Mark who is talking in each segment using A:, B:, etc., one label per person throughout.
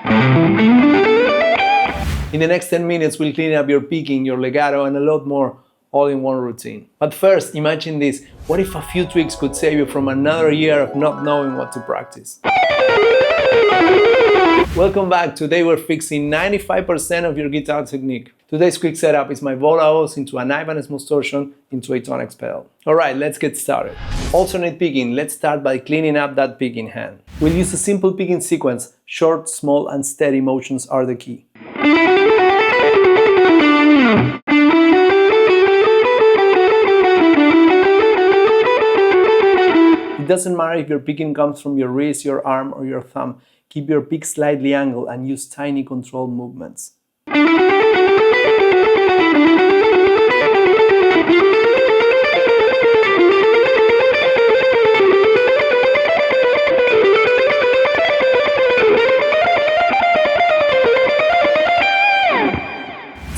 A: In the next 10 minutes, we'll clean up your picking, your legato, and a lot more, all in one routine. But first, imagine this. What if a few tricks could save you from another year of not knowing what to practice? Welcome back. Today we're fixing 95% of your guitar technique. Today's quick setup is my Vola O's into an Ibanez Mostortion into a Tonex pedal. Alright, let's get started. Alternate picking. Let's start by cleaning up that picking hand. We'll use a simple picking sequence. Short, small, and steady motions are the key. It doesn't matter if your picking comes from your wrist, your arm, or your thumb. Keep your pick slightly angled and use tiny controlled movements.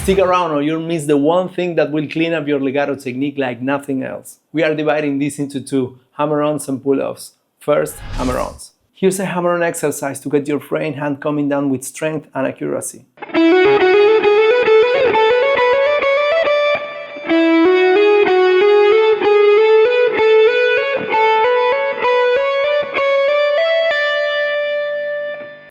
A: Stick around or you'll miss the one thing that will clean up your legato technique like nothing else. We are dividing this into two, Hammer-Ons and Pull-Offs. First, Hammer-Ons. Here's a hammer-on exercise to get your fraying hand coming down with strength and accuracy.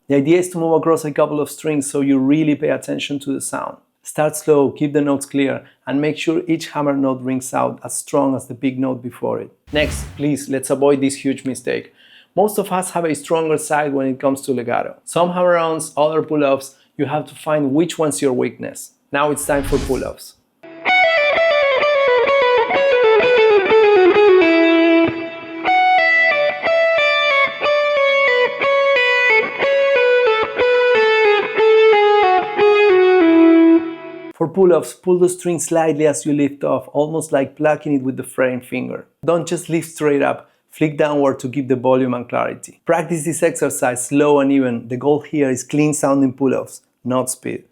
A: The idea is to move across a couple of strings so you really pay attention to the sound. Start slow, keep the notes clear, and make sure each hammer note rings out as strong as the big note before it. Next, please, let's avoid this huge mistake. Most of us have a stronger side when it comes to legato. Some hammer-ons, other pull-offs, you have to find which one's your weakness. Now it's time for pull-offs. For pull-offs, pull the string slightly as you lift off, almost like plucking it with the fraying finger. Don't just lift straight up, flick downward to give the volume and clarity. Practice this exercise slow and even. The goal here is clean sounding pull-offs, not speed.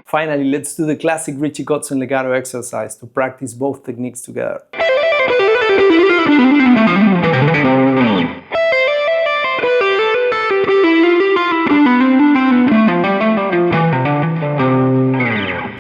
A: Finally, let's do the classic Richie Kotzen legato exercise to practice both techniques together.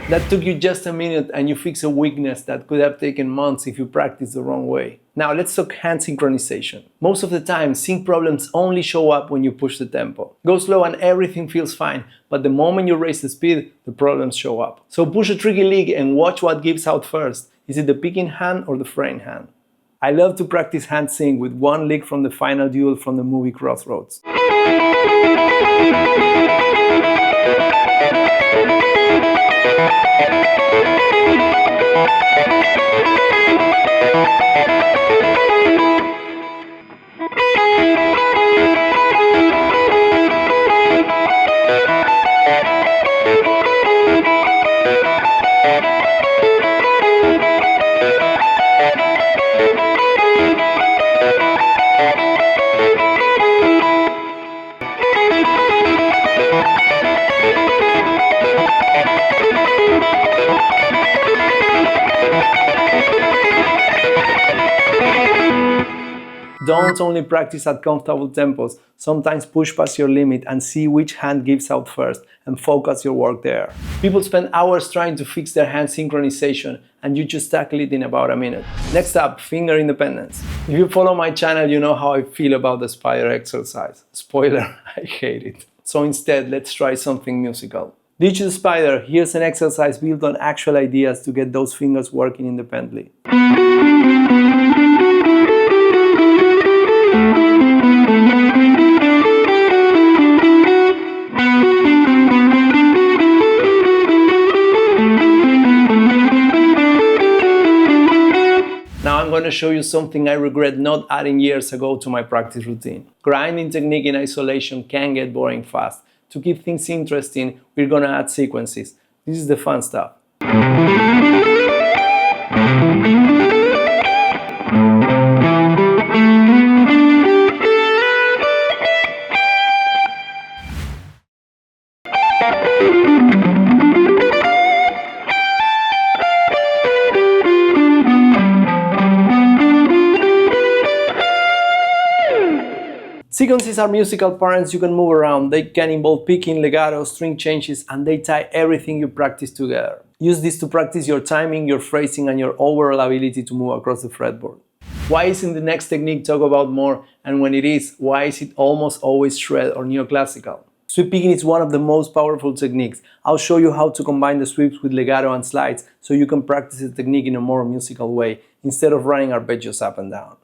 A: That took you just a minute and you fix a weakness that could have taken months if you practiced the wrong way. Now let's talk hand synchronization. Most of the time, sync problems only show up when you push the tempo. Go slow and everything feels fine, but the moment you raise the speed, the problems show up. So push a tricky lick and watch what gives out first. Is it the picking hand or the fraying hand? I love to practice hand sync with one lick from the final duel from the movie Crossroads. Don't only practice at comfortable tempos, sometimes push past your limit and see which hand gives out first and focus your work there. People spend hours trying to fix their hand synchronization and you just tackle it in about a minute. Next up, finger independence. If you follow my channel, you know how I feel about the spider exercise. Spoiler, I hate it. So instead, let's try something musical. Ditch the spider, here's an exercise built on actual ideas to get those fingers working independently. Now I'm going to show you something I regret not adding years ago to my practice routine. Grinding technique in isolation can get boring fast. To keep things interesting, we're going to add sequences. This is the fun stuff. Sequences are musical patterns you can move around. They can involve picking, legato, string changes, and they tie everything you practice together. Use this to practice your timing, your phrasing, and your overall ability to move across the fretboard. Why isn't the next technique talked about more? And when it is, why is it almost always shred or neoclassical? Sweep picking is one of the most powerful techniques. I'll show you how to combine the sweeps with legato and slides so you can practice the technique in a more musical way instead of running arpeggios up and down.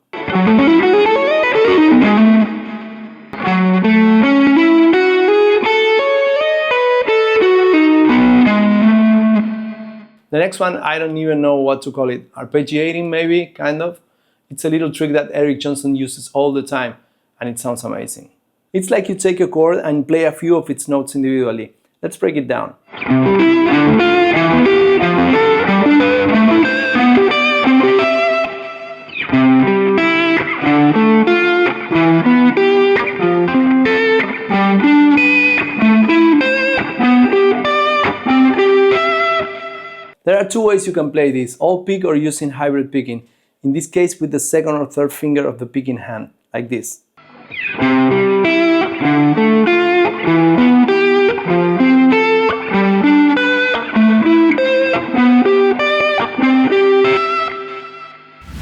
A: The next one, I don't even know what to call it. Arpeggiating maybe, kind of. It's a little trick that Eric Johnson uses all the time, and it sounds amazing. It's like you take a chord and play a few of its notes individually. Let's break it down. There are two ways you can play this, all pick or using hybrid picking. In this case with the second or third finger of the picking hand, like this.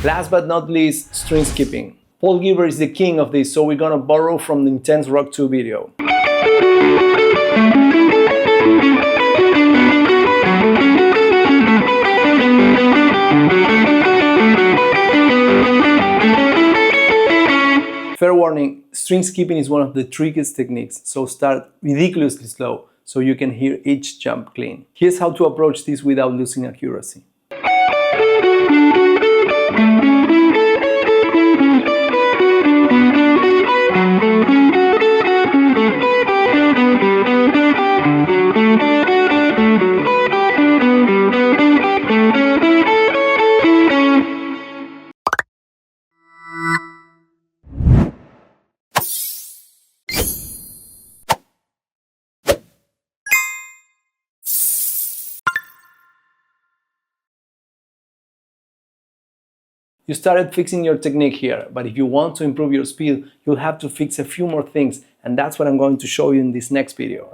A: Last but not least, string skipping. Paul Gilbert is the king of this, so we're gonna borrow from the Intense Rock 2 video. Fair warning, string skipping is one of the trickiest techniques, so start ridiculously slow so you can hear each jump clean. Here's how to approach this without losing accuracy. You started fixing your technique here, but if you want to improve your speed, you'll have to fix a few more things, and that's what I'm going to show you in this next video.